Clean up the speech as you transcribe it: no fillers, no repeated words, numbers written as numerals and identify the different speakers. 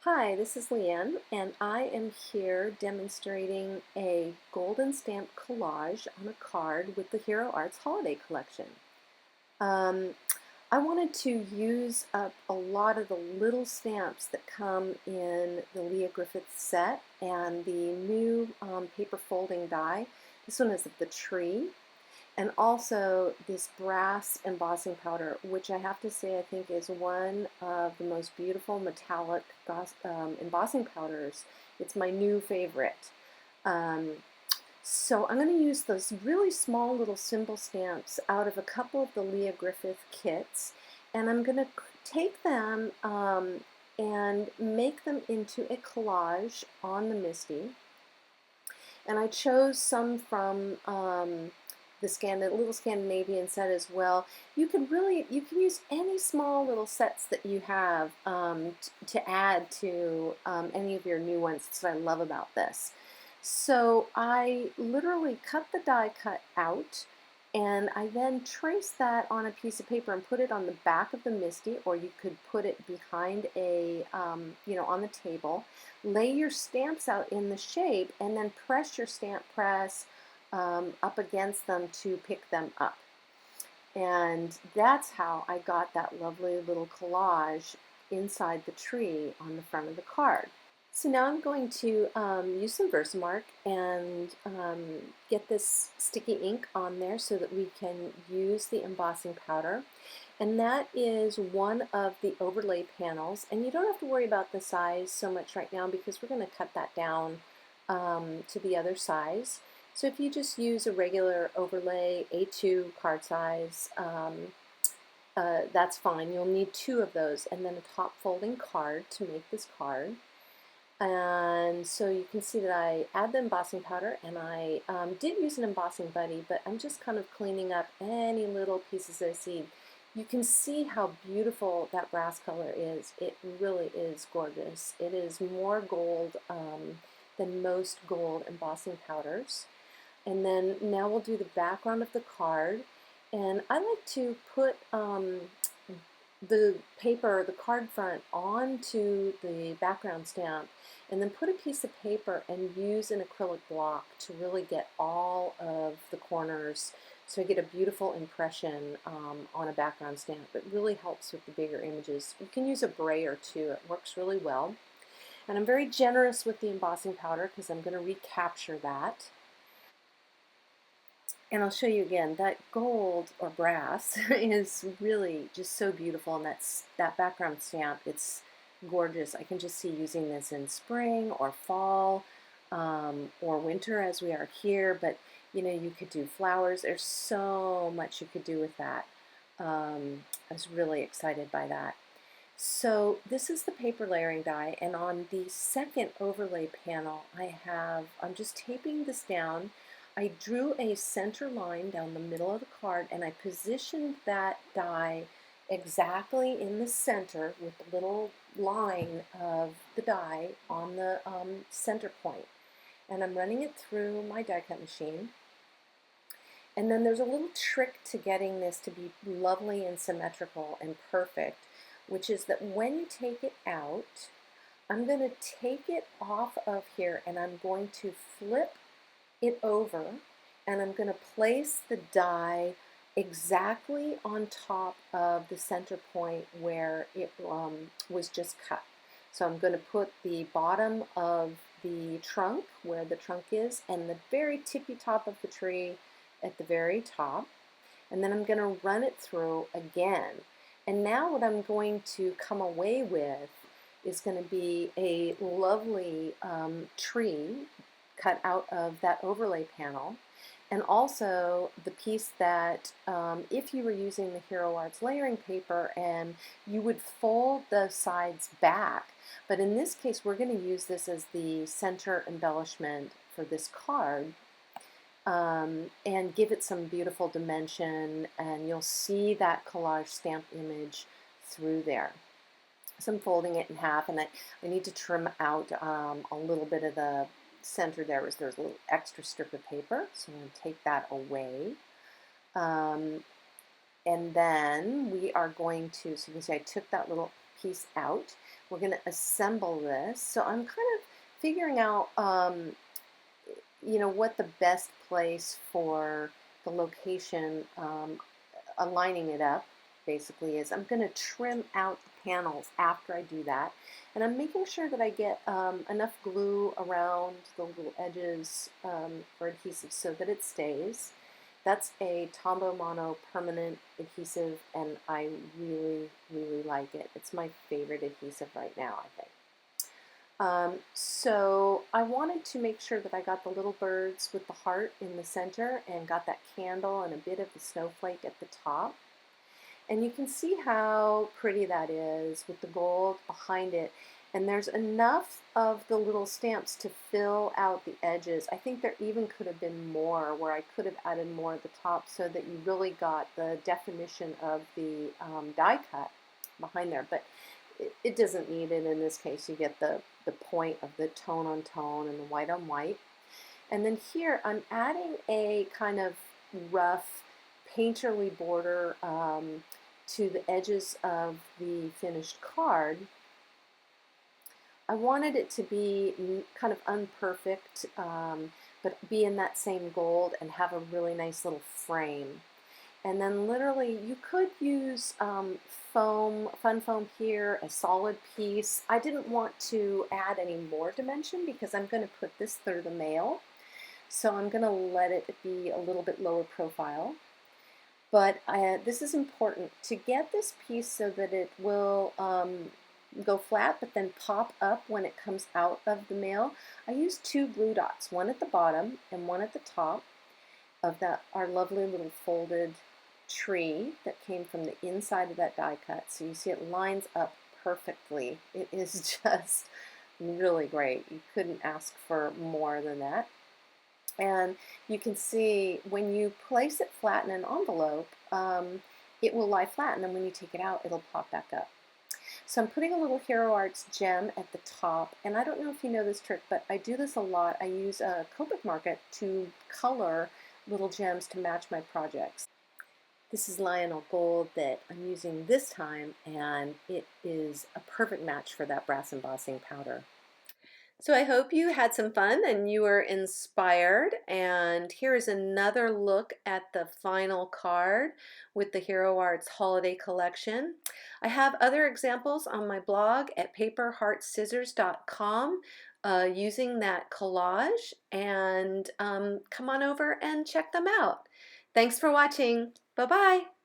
Speaker 1: Hi, this is Leanne, and I am here demonstrating a golden stamp collage on a card with the Hero Arts Holiday Collection. Um, I wanted to use up a lot of the little stamps that come in the Leah Griffith set and the new paper folding die. This one is of the tree. And also this brass embossing powder, which I have to say I think is one of the most beautiful metallic embossing powders. It's my new favorite. Um, so I'm going to use those really small little symbol stamps out of a couple of the Leah Griffith kits, and I'm going to take them and make them into a collage on the MISTI. And I chose some from the little Scandinavian set as well. You can use any small little sets that you have to add to any of your new ones. That's what I love about this. So I literally cut the die cut out, and I then traced that on a piece of paper and put it on the back of the MISTI, or you could put it behind on the table. Lay your stamps out in the shape, and then press your stamp press up against them to pick them up. And that's how I got that lovely little collage inside the tree on the front of the card. So now I'm going to use some Versamark and get this sticky ink on there so that we can use the embossing powder. And that is one of the overlay panels. And you don't have to worry about the size so much right now because we're going to cut that down to the other size. So if you just use a regular overlay A2 card size, that's fine. You'll need two of those and then a top folding card to make this card. And so you can see that I add the embossing powder, and I did use an embossing buddy, but I'm just kind of cleaning up any little pieces I see. You can see how beautiful that brass color is. It really is gorgeous. It is more gold than most gold embossing powders. And then now we'll do the background of the card. And I like to put the paper, the card front, onto the background stamp, and then put a piece of paper and use an acrylic block to really get all of the corners so I get a beautiful impression on a background stamp. It really helps with the bigger images. You can use a brayer too. It works really well. And I'm very generous with the embossing powder because I'm going to recapture that. And I'll show you again, that gold or brass is really just so beautiful, and that background stamp, it's gorgeous. I can just see using this in spring or fall or winter as we are here, but you could do flowers. There's so much you could do with that. I was really excited by that. So this is the paper layering die, and on the second overlay panel I'm just taping this down. I drew a center line down the middle of the card, and I positioned that die exactly in the center with the little line of the die on the center point. And I'm running it through my die cut machine. And then there's a little trick to getting this to be lovely and symmetrical and perfect, which is that when you take it out, I'm going to take it off of here and I'm going to flip it over, and I'm going to place the die exactly on top of the center point where it was just cut. So I'm going to put the bottom of the trunk where the trunk is and the very tippy top of the tree at the very top, and then I'm going to run it through again. And now what I'm going to come away with is going to be a lovely tree cut out of that overlay panel, and also the piece that if you were using the Hero Arts layering paper, and you would fold the sides back, but in this case we're going to use this as the center embellishment for this card, and give it some beautiful dimension, and you'll see that collage stamp image through there. So I'm folding it in half, and I need to trim out a little bit of the center there. There's a little extra strip of paper, so I'm going to take that away. And then we are going to, so you can see I took that little piece out. we're going to assemble this. So I'm kind of figuring out, what the best place for the location, aligning it up basically is. I'm going to trim out the panels after I do that. And I'm making sure that I get enough glue around the little edges for adhesive so that it stays. That's a Tombow Mono permanent adhesive, and I really, really like it. It's my favorite adhesive right now, I think. So I wanted to make sure that I got the little birds with the heart in the center and got that candle and a bit of the snowflake at the top. And you can see how pretty that is with the gold behind it. And there's enough of the little stamps to fill out the edges. I think there even could have been more, where I could have added more at the top so that you really got the definition of the die cut behind there. But it doesn't need it in this case. You get the point of the tone on tone and the white on white. And then here I'm adding a kind of rough painterly border to the edges of the finished card. I wanted it to be kind of unperfect, but be in that same gold and have a really nice little frame. And then literally you could use foam, fun foam here, a solid piece. I didn't want to add any more dimension because I'm going to put this through the mail. So I'm going to let it be a little bit lower profile. But this is important to get this piece so that it will go flat but then pop up when it comes out of the mail. I used 2 glue dots, one at the bottom and one at the top of our lovely little folded tree that came from the inside of that die cut. So you see it lines up perfectly. It is just really great. You couldn't ask for more than that. And you can see when you place it flat in an envelope, it will lie flat, and then when you take it out, it'll pop back up. So I'm putting a little Hero Arts gem at the top, and I don't know if you know this trick, but I do this a lot. I use a Copic market to color little gems to match my projects. This is Lionel Gold that I'm using this time, and it is a perfect match for that brass embossing powder. So I hope you had some fun and you were inspired. And here is another look at the final card with the Hero Arts Holiday Collection. I have other examples on my blog at paperheartscissors.com using that collage, and come on over and check them out. Thanks for watching. Bye-bye.